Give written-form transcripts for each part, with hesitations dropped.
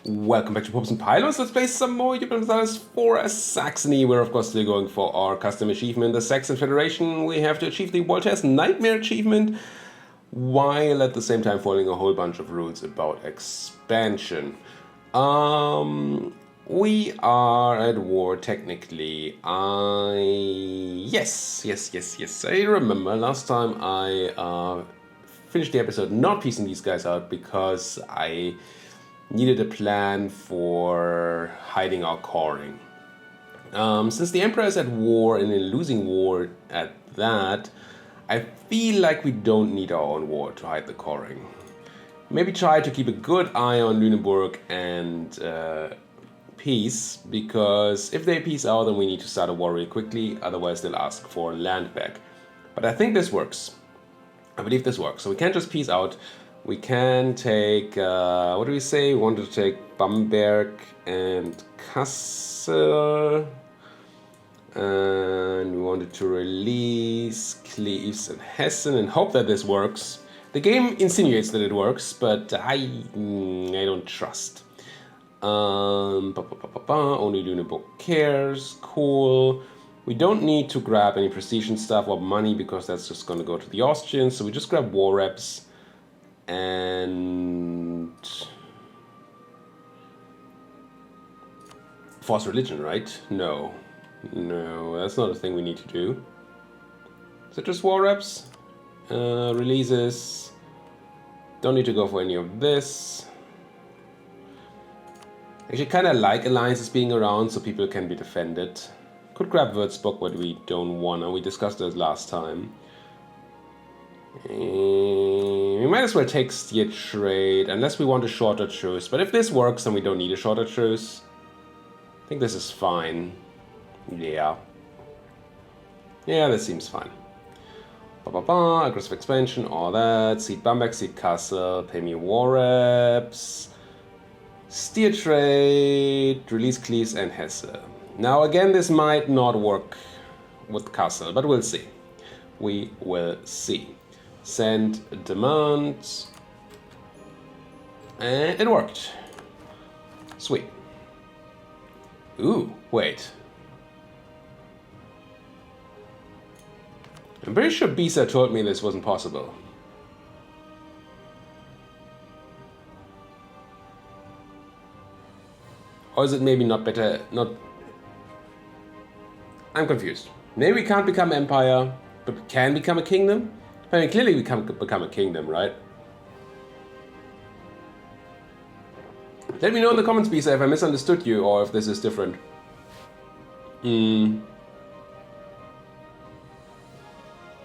Welcome back to Popes and Pylons. Let's play some more Europa Universalis IV Saxony. We're of course still going for our custom achievement, the Saxon Federation. We have to achieve the Voltaire's Nightmare achievement, while at the same time following a whole bunch of rules about expansion. We are at war technically. Yes. I remember last time I finished the episode not piecing these guys out because I needed a plan for hiding our coring. Since the Emperor is at war and in losing war at that, I feel like we don't need our own war to hide the coring. Maybe try to keep a good eye on Lüneburg and peace, because if they peace out, then we need to start a war really quickly, otherwise they'll ask for land back. But I think this works. I believe this works. So we can't just peace out. We can take, what do we say? We wanted to take Bamberg and Kassel. And we wanted to release Cleves and Hessen and hope that this works. The game insinuates that it works, but I don't trust. Only Lüneburg cares. Cool. We don't need to grab any prestige and stuff or money because that's just going to go to the Austrians. So we just grab war reps. And force religion, right? No, that's not a thing we need to do. Is it just war reps? Releases. Don't need to go for any of this. Actually, kind of like alliances being around so people can be defended. Could grab Würzburg, but we don't want to. We discussed this last time. We might as well take steer trade, unless we want a shorter truce. But if this works, then we don't need a shorter truce. I think this is fine. Yeah, this seems fine. Aggressive expansion, all that. Seed Bamberg, seed Kassel, pay me war reps. Steer trade, release Cleves and Hesse. Now again, this might not work with Kassel, but we'll see. We will see. Send demand, and it worked. Sweet. Ooh, wait. I'm pretty sure Bisa told me this wasn't possible. Or is it maybe not better, I'm confused. Maybe we can't become empire, but we can become a kingdom? I mean, clearly we can become a kingdom, right? Let me know in the comments, Bisa, if I misunderstood you or if this is different.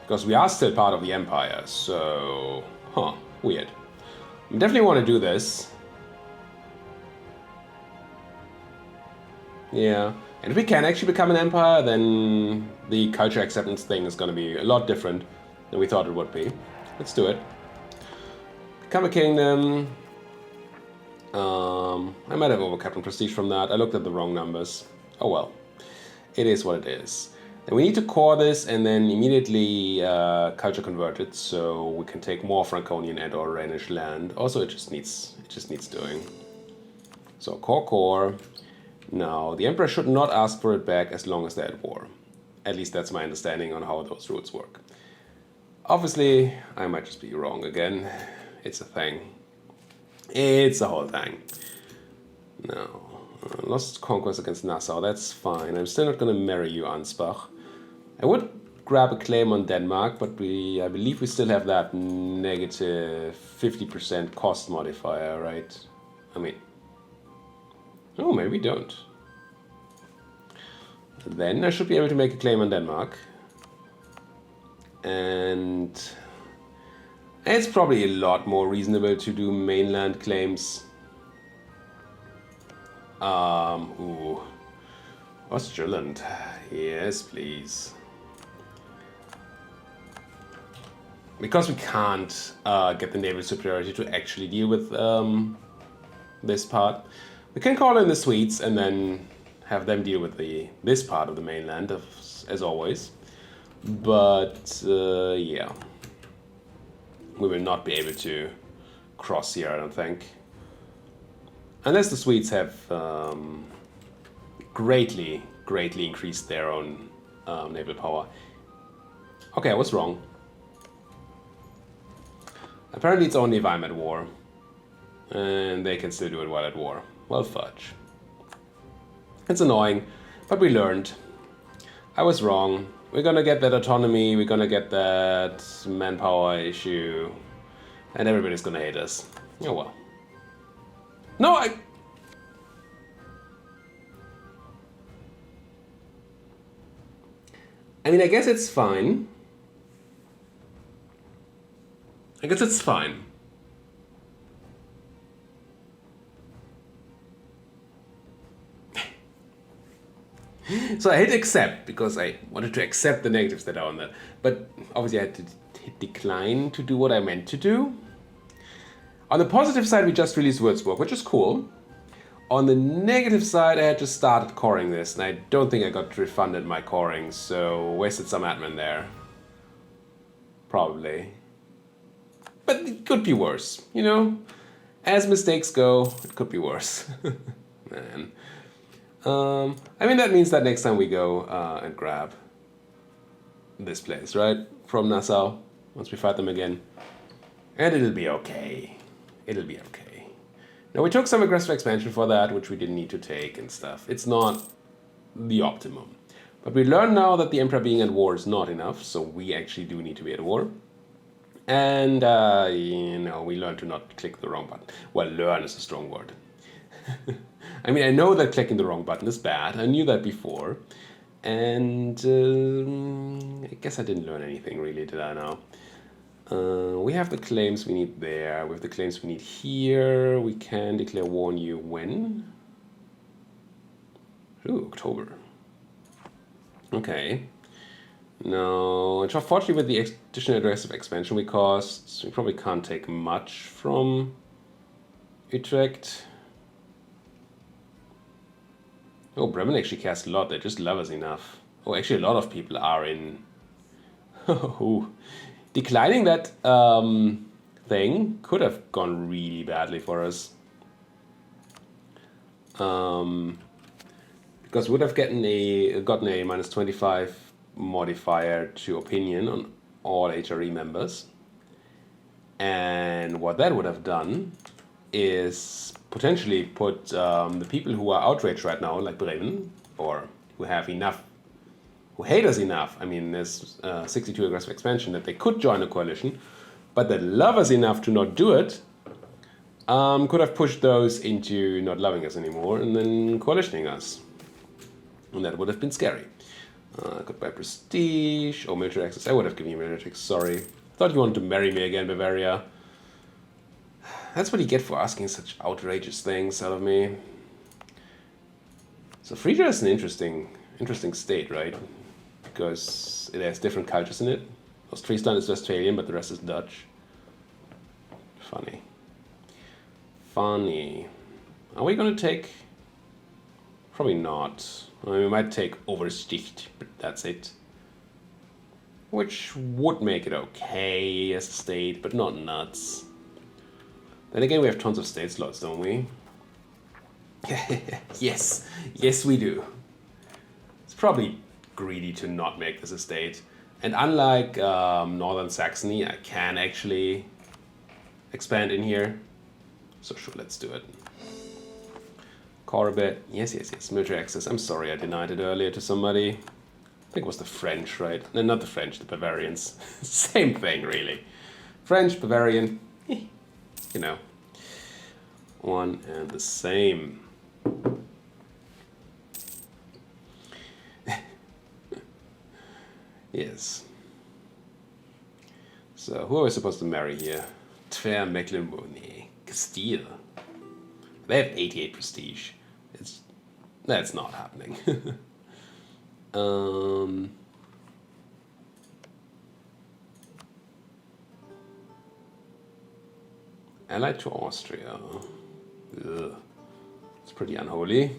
Because we are still part of the empire, so... weird. We definitely want to do this. Yeah. And if we can actually become an empire, then the culture acceptance thing is going to be a lot different than we thought it would be. Let's do it. Become a kingdom. I might have overcapped on prestige from that. I looked at the wrong numbers. Oh well. It is what it is. And we need to core this and then immediately culture convert it so we can take more Franconian and or Rhenish land. Also, it just needs doing. So core. Now, the Emperor should not ask for it back as long as they're at war. At least that's my understanding on how those rules work. Obviously, I might just be wrong again. It's a thing. It's a whole thing. No. Lost conquest against Nassau, that's fine. I'm still not going to marry you, Ansbach. I would grab a claim on Denmark, but I believe we still have that negative 50% cost modifier, right? I mean... Oh, maybe we don't. Then I should be able to make a claim on Denmark. And it's probably a lot more reasonable to do mainland claims. Ostjylland. Yes, please. Because we can't get the naval superiority to actually deal with this part. We can call in the Swedes and then have them deal with this part of the mainland, as always. But, yeah. We will not be able to cross here, I don't think. Unless the Swedes have greatly increased their own naval power. Okay, I was wrong. Apparently it's only if I'm at war. And they can still do it while at war. Well, fudge. It's annoying, but we learned. I was wrong. We're gonna get that autonomy, we're gonna get that manpower issue, and everybody's gonna hate us. Oh well. No, I mean, I guess it's fine. I guess it's fine. So I hit accept because I wanted to accept the negatives that are on that. But obviously I had to hit decline to do what I meant to do. On the positive side, we just released Würzburg, which is cool. On the negative side, I had just started coring this, and I don't think I got refunded my coring, so wasted some admin there. Probably. But it could be worse, you know? As mistakes go, it could be worse. Man. I mean, that means that next time we go and grab this place, right? From Nassau, once we fight them again. And it'll be okay. It'll be okay. Now, we took some aggressive expansion for that, which we didn't need to take and stuff. It's not the optimum. But we learn now that the Emperor being at war is not enough, so we actually do need to be at war. And, you know, we learn to not click the wrong button. Well, learn is a strong word. I mean, I know that clicking the wrong button is bad. I knew that before. And I guess I didn't learn anything really, did I now? We have the claims we need there. We have the claims we need here. We can declare war on you when? Ooh, October. Okay. No, unfortunately with the additional aggressive expansion we cost, we probably can't take much from Utrecht. Oh, Bremen actually cares a lot. They just love us enough. Oh, actually a lot of people are in... Declining that thing could have gone really badly for us. Because we would have gotten a minus 25 modifier to opinion on all HRE members. And what that would have done is potentially put the people who are outraged right now, like Bremen, or who have enough, who hate us enough. I mean, there's 62 aggressive expansion that they could join a coalition, but that love us enough to not do it, could have pushed those into not loving us anymore and then coalitioning us. And that would have been scary. Goodbye prestige, or military access. I would have given you military access, sorry. Thought you wanted to marry me again, Bavaria. That's what you get for asking such outrageous things out of me. So Frisia is an interesting state, right? Because it has different cultures in it. Ostfriesland is Westphalian, but the rest is Dutch. Funny. Funny. Are we going to take... Probably not. I mean, we might take Oversticht, but that's it. Which would make it okay as a state, but not nuts. Then again, we have tons of state slots, don't we? Yes, yes we do. It's probably greedy to not make this a state. And unlike Northern Saxony, I can actually expand in here. So sure, let's do it. Corbett, yes, military access. I'm sorry I denied it earlier to somebody. I think it was the French, right? No, not the French, the Bavarians. Same thing, really. French, Bavarian, you know, one and the same. Yes. So, who are we supposed to marry here? Tver, Mecklenburg, Castile. They have 88 prestige. That's not happening. Allied to Austria. Ugh. It's pretty unholy.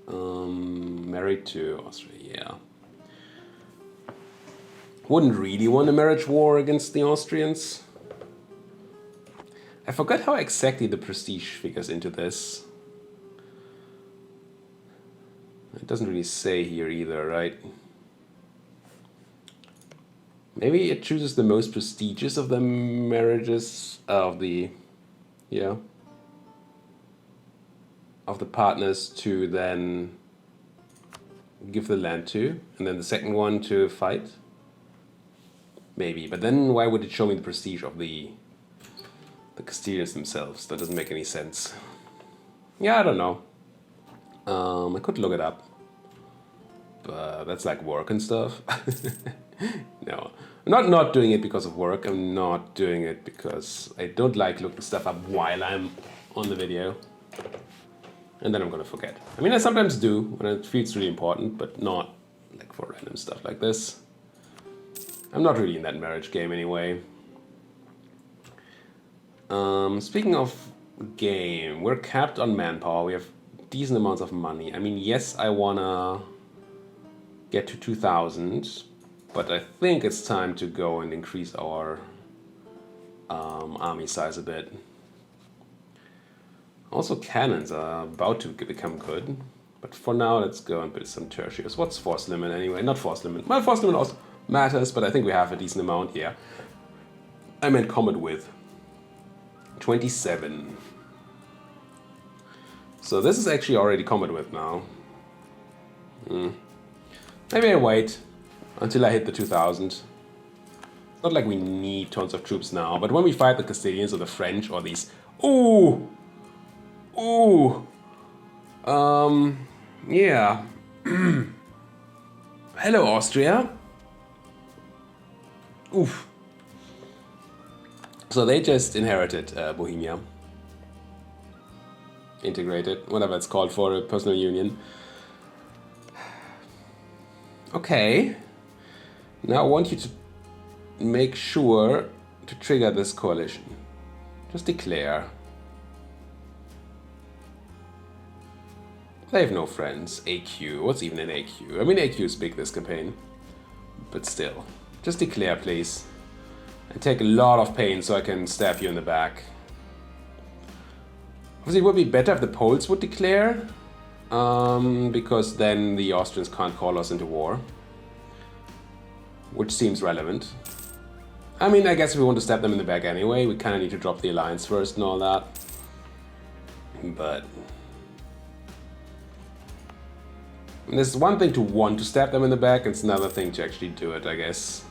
Married to Austria, yeah. Wouldn't really want a marriage war against the Austrians. I forgot how exactly the prestige figures into this. It doesn't really say here either, right? Maybe it chooses the most prestigious of the marriages of the, yeah, of the partners to then give the land to, and then the second one to fight. Maybe, but then why would it show me the prestige of the Castilians themselves? That doesn't make any sense. Yeah, I don't know. I could look it up, but that's like work and stuff. No, I'm not doing it because of work. I'm not doing it because I don't like looking stuff up while I'm on the video. And then I'm gonna forget. I mean, I sometimes do when it feels really important, but not like for random stuff like this. I'm not really in that marriage game anyway. Speaking of game, we're capped on manpower. We have decent amounts of money. I mean, yes, I wanna get to 2,000, but I think it's time to go and increase our army size a bit. Also, cannons are about to become good, but for now, let's go and build some tertiaries. What's force limit anyway? Not force limit. Well, force limit also matters, but I think we have a decent amount here. I meant combat width. 27. So this is actually already combat width now. Maybe I wait until I hit the 2,000. It's not like we need tons of troops now, but when we fight the Castilians or the French or these... Ooh! Ooh! Yeah. Hello, Austria. Oof. So they just inherited Bohemia. Integrated, whatever it's called for a personal union. Okay. Now I want you to make sure to trigger this coalition. Just declare. They have no friends. AQ. What's even an AQ? I mean, AQ is big this campaign. But still. Just declare, please. And take a lot of pain so I can stab you in the back. Obviously, it would be better if the Poles would declare. Because then the Austrians can't call us into war. Which seems relevant. I mean, I guess if we want to stab them in the back anyway, we kind of need to drop the alliance first and all that. But... there's one thing to want to stab them in the back, it's another thing to actually do it, I guess.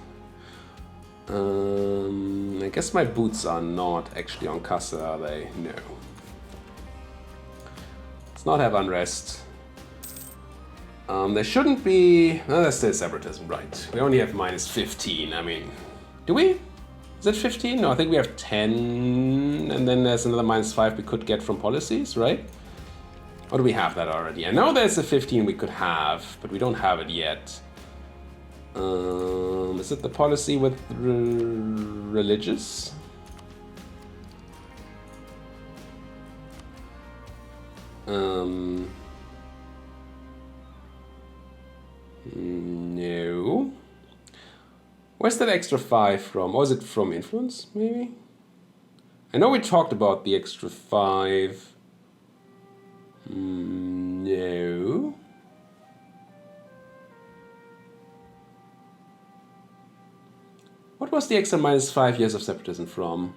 I guess my boots are not actually on Kassel, are they? No. Let's not have unrest. There shouldn't be... no, there's still separatism, right. We only have minus 15, I mean... do we? Is it 15? No, I think we have 10, and then there's another minus 5 we could get from policies, right? Or do we have that already? I know there's a 15 we could have, but we don't have it yet. Is it the policy with religious? No. Where's that extra 5 from? Or is it from influence, maybe? I know we talked about the extra 5. No. What was the extra minus 5 years of separatism from?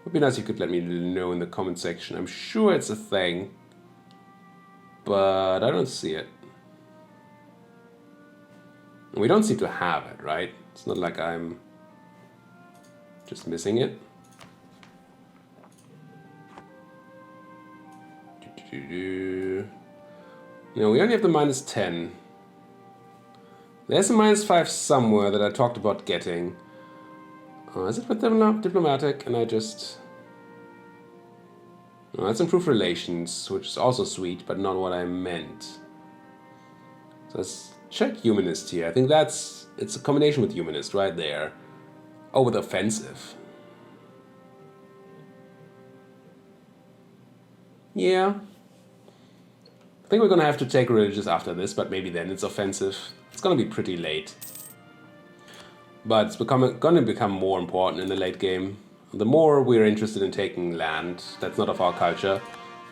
Would be nice if you could let me know in the comment section. I'm sure it's a thing, but I don't see it. And we don't seem to have it, right? It's not like I'm just missing it. No, we only have the minus 10. There's a minus 5 somewhere that I talked about getting. Is it with diplomatic? And I just... no, that's improved relations, which is also sweet, but not what I meant. So let's check humanist here. I think it's a combination with humanist right there. Oh, with offensive. Yeah. I think we're gonna have to take religious after this, but maybe then it's offensive. It's gonna be pretty late. But it's gonna become more important in the late game. The more we're interested in taking land that's not of our culture,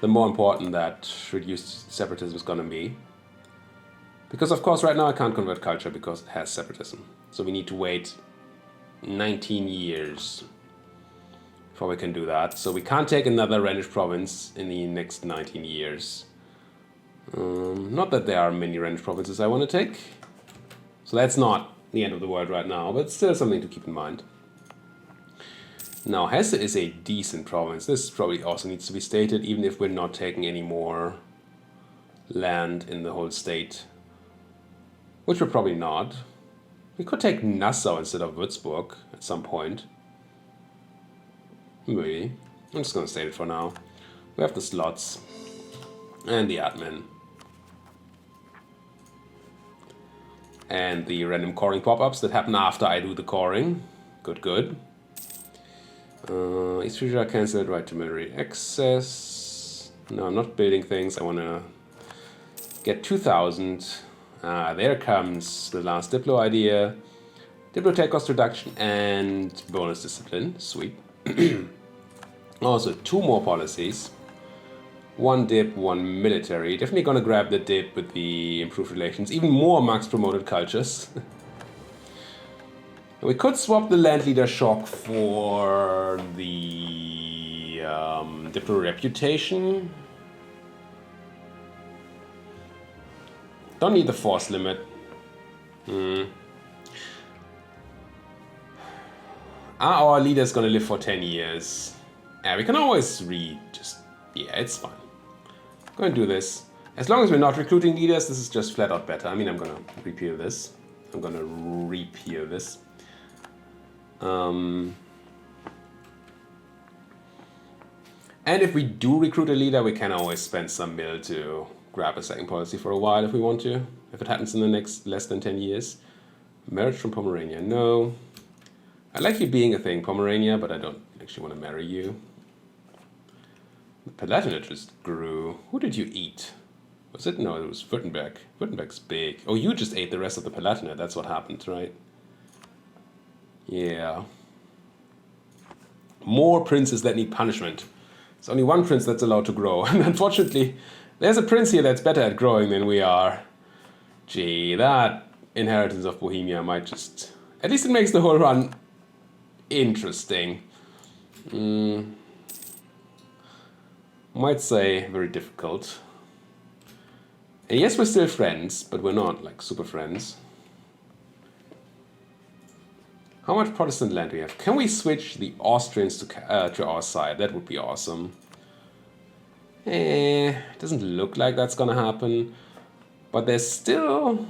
the more important that reduced separatism is going to be. Because of course right now I can't convert culture because it has separatism. So we need to wait 19 years before we can do that. So we can't take another Rhenish province in the next 19 years. Not that there are many Rhenish provinces I want to take. So that's not the end of the world right now, but still something to keep in mind. Now Hesse is a decent province. This probably also needs to be stated, even if we're not taking any more land in the whole state. Which we're probably not. We could take Nassau instead of Würzburg at some point. Maybe. I'm just going to state it for now. We have the slots and the admin. And the random coring pop-ups that happen after I do the coring. Good, good. East Frisia cancelled, right to military access. No, I'm not building things. I want to get 2,000. There comes the last Diplo idea. Diplo take cost reduction and bonus discipline. Sweet. Also, 2 more policies. 1 dip, 1 military. Definitely gonna grab the dip with the improved relations. Even more max promoted cultures. We could swap the land leader shock for the Diplo reputation. Don't need the force limit. Are our leaders gonna live for 10 years? Yeah, we can always yeah, it's fine. Go and do this. As long as we're not recruiting leaders, this is just flat out better. I mean, I'm gonna repeal this. And if we do recruit a leader, we can always spend some mil to grab a second policy for a while if we want to. If it happens in the next less than 10 years. Marriage from Pomerania, no. I like you being a thing, Pomerania, but I don't actually want to marry you. The Palatinate just grew. Who did you eat? Was it? No, it was Württemberg. Württemberg's big. Oh, you just ate the rest of the Palatinate. That's what happened, right? Yeah. More princes that need punishment. There's only one prince that's allowed to grow. And unfortunately, there's a prince here that's better at growing than we are. Gee, that inheritance of Bohemia might just... At least it makes the whole run interesting. Might say very difficult. And yes, we're still friends, but we're not like super friends. How much Protestant land do we have? Can we switch the Austrians to our side? That would be awesome. Doesn't look like that's gonna happen. But there's still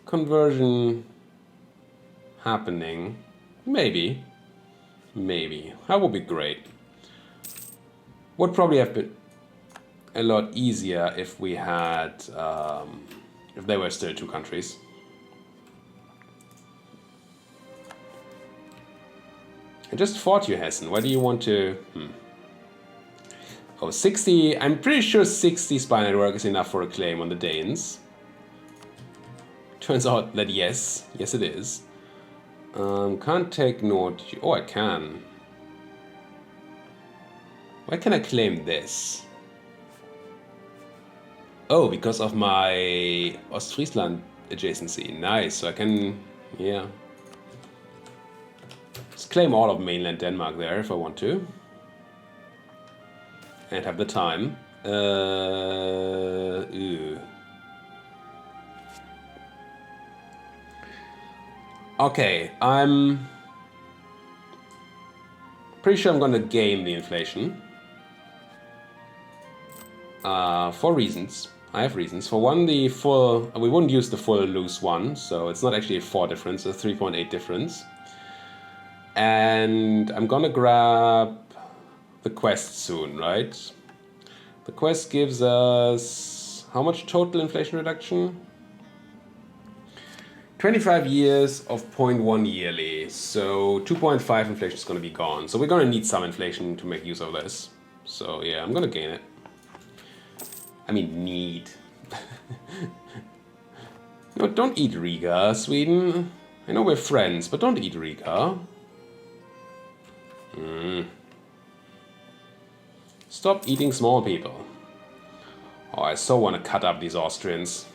conversion happening. Maybe. That would be great. Would probably have been a lot easier if we had, if there were still 2 countries. I just fought you, Hessen. Why do you want to... Oh, 60... I'm pretty sure 60 spy network is enough for a claim on the Danes. Turns out that yes. Yes, it is. Can't take Nord... Oh, I can. Why can I claim this? Oh, because of my Ostfriesland adjacency. Nice. So I can... Yeah. Just claim all of mainland Denmark there if I want to. And have the time. Okay, I'm pretty sure I'm gonna game the inflation. For reasons. I have reasons. For one, the full... We wouldn't use the full loose one, so it's not actually a 4 difference, it's a 3.8 difference. And I'm gonna grab the quest soon, right? The quest gives us... How much total inflation reduction? 25 years of 0.1 yearly, so 2.5 inflation is going to be gone. So we're going to need some inflation to make use of this. So yeah, I'm going to gain it. I mean, need. No, don't eat Riga, Sweden. I know we're friends, but don't eat Riga. Stop eating small people. Oh, I so want to cut up these Austrians.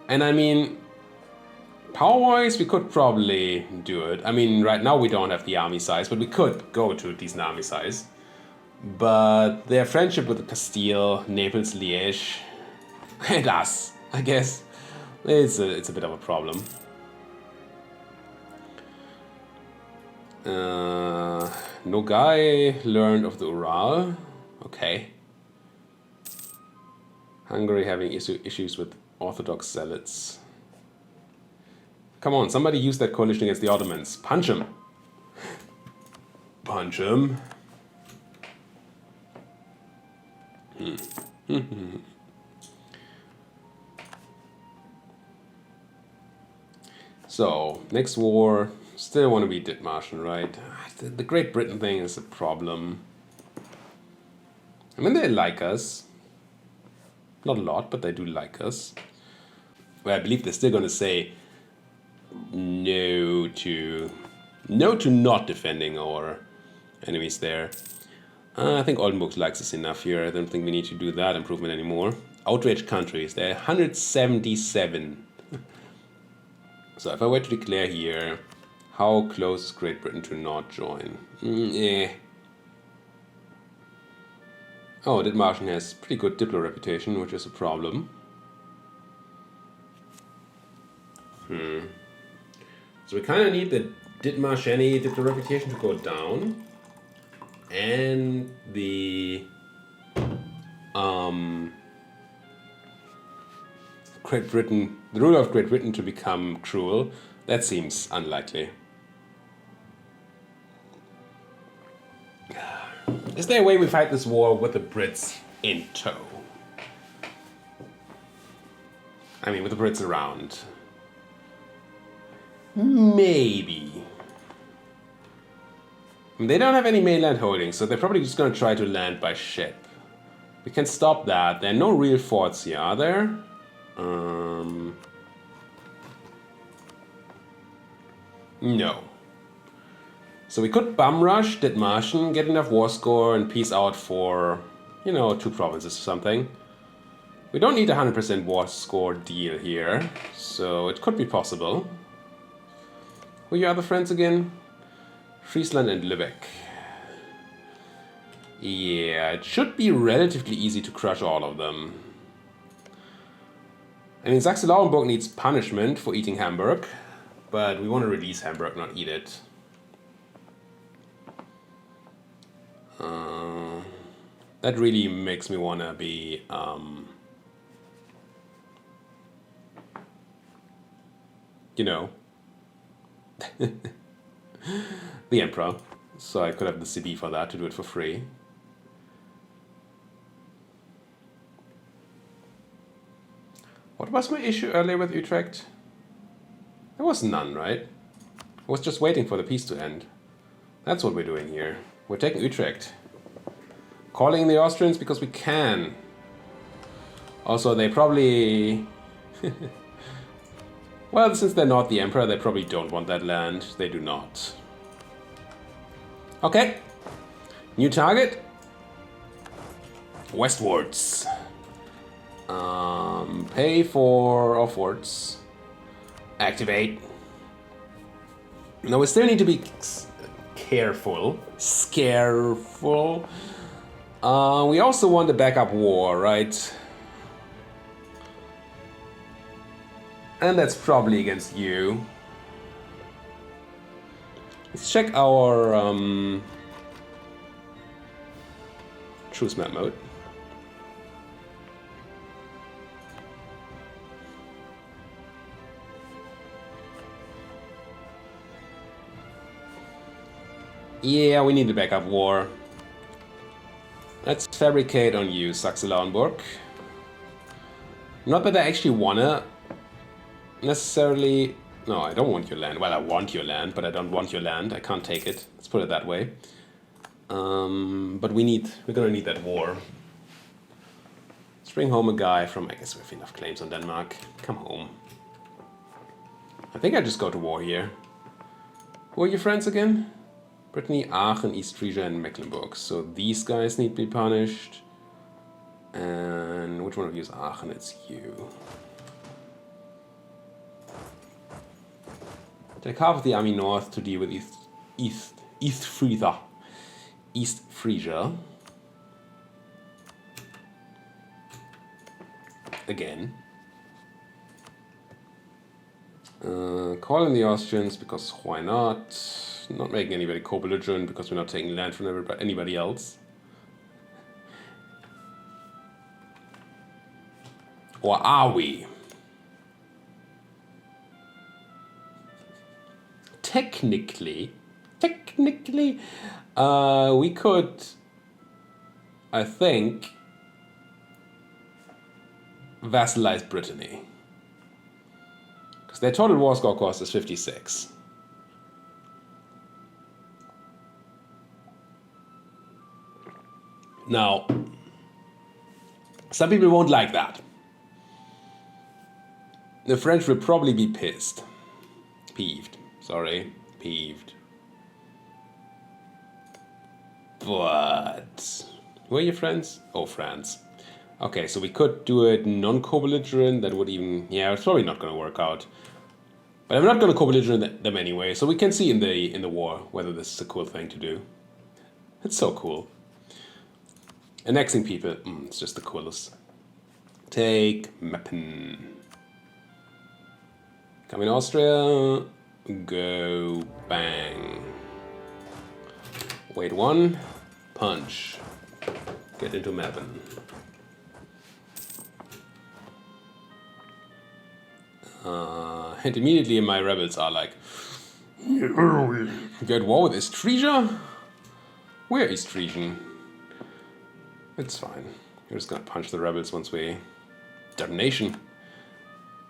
And I mean, power-wise, we could probably do it. I mean, right now we don't have the army size, but we could go to a decent army size. But their friendship with Castile, Naples, Liège, and us, I guess, it's a bit of a problem. Nogai learned of the Ural. Okay. Hungary having issues with Orthodox zealots. Come on, somebody use that coalition against the Ottomans. Punch him. Punch him. So, next war, still want to be Dithmarschen, right? The Great Britain thing is a problem. I mean, they like us. Not a lot, but they do like us. Well, I believe they're still going to say no to not defending our enemies there. I think Oldenburg likes us enough here. I don't think we need to do that improvement anymore. Outraged countries, they're 177. So if I were to declare here, how close is Great Britain to not join? Oh, Dithmarschen has pretty good Diplo reputation, which is a problem. So we kind of need the Dithmarschen Diplo reputation to go down. And the Great Britain, the ruler of Great Britain to become cruel. That seems unlikely. Is there a way we fight this war with the Brits in tow? I mean, with the Brits around. Maybe. They don't have any mainland holdings, so they're probably just going to try to land by ship. We can stop that. There are no real forts here, are there? No. So we could bum rush Dithmarschen, get enough war score, and peace out for, 2 provinces or something. We don't need a 100% war score deal here, so it could be possible. Who are your other friends again? Friesland and Lübeck. Yeah, it should be relatively easy to crush all of them. I mean, Saxe-Lauenburg needs punishment for eating Hamburg, but we want to release Hamburg, not eat it. That really makes me want to be... the Emperor. So I could have the CB for that, to do it for free. What was my issue earlier with Utrecht? There was none, right? I was just waiting for the peace to end. That's what we're doing here. We're taking Utrecht. Calling the Austrians because we can. Also, they probably... Well, since they're not the Emperor, they probably don't want that land. They do not. Okay. New target. Westwards. Pay for offwards. Activate. Now we still need to be careful. Scareful. We also want a backup war, right? And that's probably against you. Let's check our truce map mode. Yeah, we need a backup war. Let's fabricate on you, Saxe-Lauenburg. Not that I actually wanna necessarily... No, I don't want your land. Well, I want your land, but I don't want your land. I can't take it. Let's put it that way. But we're gonna need that war. Let's bring home a guy from... I guess we have enough claims on Denmark. Come home. I think I just go to war here. Who are your friends again? Brittany, Aachen, East Frisia, and Mecklenburg. So these guys need to be punished. And which one of you is Aachen? It's you. Take half of the army north to deal with East Frisia. Again. Call in the Austrians because why not? Not making anybody co-belligerent because we're not taking land from anybody else. Or are we? Technically, we could, I think, vassalize Brittany. Because their total war score cost is 56. Now, some people won't like that. The French will probably be peeved. But who are your friends? Oh, France. Okay, so we could do it non-co-belligerent. That would even, yeah, it's probably not going to work out. But I'm not going to co-belligerent them anyway, so we can see in the war whether this is a cool thing to do. It's so cool. Annexing people, it's just the coolest. Take Meppen. Come in Austria, go bang. Wait one, punch. Get into Meppen. And immediately my rebels are like, get war with East Frisia? We're East Frisian. It's fine. We're just gonna punch the rebels once we... Damnation.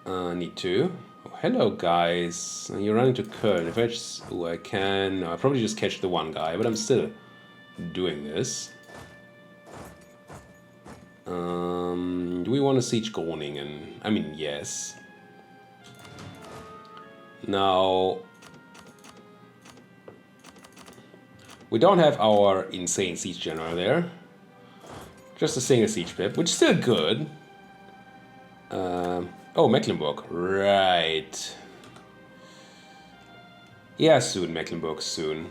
Need to. Oh, hello, guys. You're running to Köln. If I just... Oh, I can... No, I'll probably just catch the one guy, but I'm still doing this. Do we want to siege Groningen? I mean, yes. Now... We don't have our insane siege general there. Just a single siege pip, which is still good. Oh, Mecklenburg. Right. Yeah, soon, Mecklenburg, soon.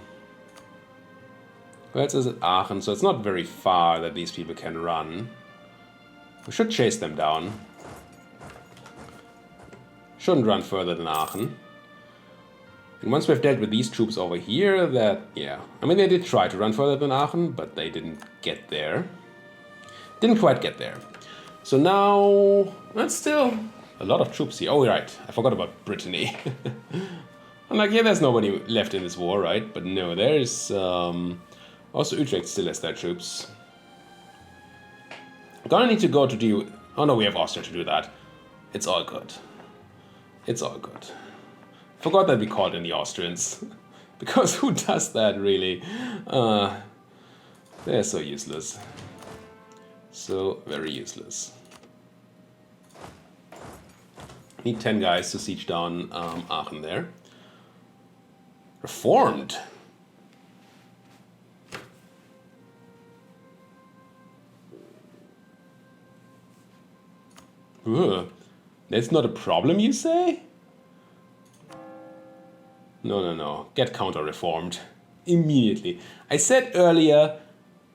Where is it? Aachen, so it's not very far that these people can run. We should chase them down. Shouldn't run further than Aachen. And once we've dealt with these troops over here, that, yeah. I mean, they did try to run further than Aachen, but they didn't get there. Didn't quite get there. So now, that's still a lot of troops here. Oh, right, I forgot about Brittany. I'm like, yeah, there's nobody left in this war, right? But no, there's, also Utrecht still has their troops. Gonna need to go to do, oh no, we have Austria to do that. It's all good. It's all good. Forgot that we called in the Austrians. Because who does that, really? They're so useless. So very useless. Need 10 guys to siege down Aachen there. Reformed. Ugh. That's not a problem, you say? No. Get counter-reformed. Immediately. I said earlier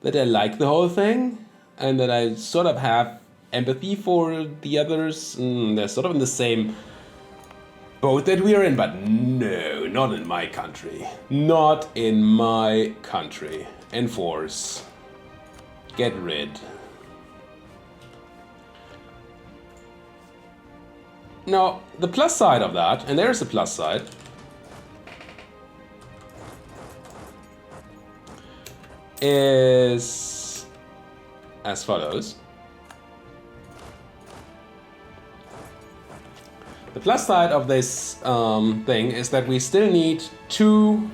that I like the whole thing. And that I sort of have empathy for the others. They're sort of in the same boat that we are in, but no, not in my country. Not in my country. Enforce. Get rid. Now, the plus side of that, and there's a plus side, is as follows. The plus side of this thing is that we still need 2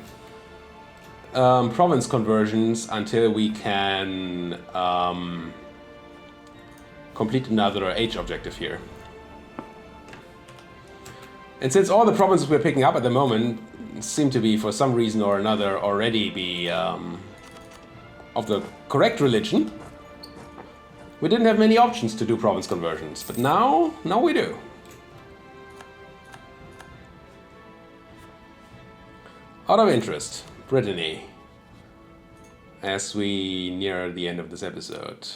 province conversions until we can complete another age objective here. And since all the provinces we're picking up at the moment seem to be, for some reason or another, already be of the correct religion. We didn't have many options to do province conversions, but now we do. Out of interest, Brittany, as we near the end of this episode.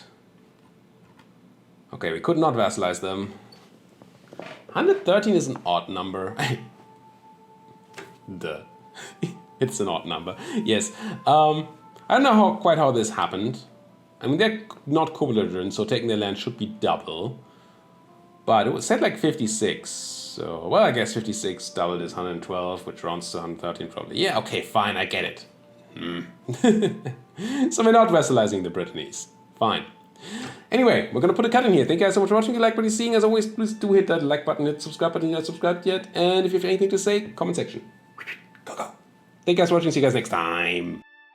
Okay, we could not vassalize them. 113 is an odd number. Duh. It's an odd number. Yes. I don't know quite how this happened. I mean, they're not co-belligerent, so taking their land should be double. But it was set like 56. So, well, I guess 56 doubled is 112, which rounds to 113 probably. Yeah, okay, fine, I get it. So we're not vassalizing the Brittanies. Fine. Anyway, we're going to put a cut in here. Thank you guys so much for watching. If you like what you're seeing, as always, please do hit that like button, hit the subscribe button if you're not subscribed yet. And if you have anything to say, comment section. Go, go. Thank you guys for watching. See you guys next time.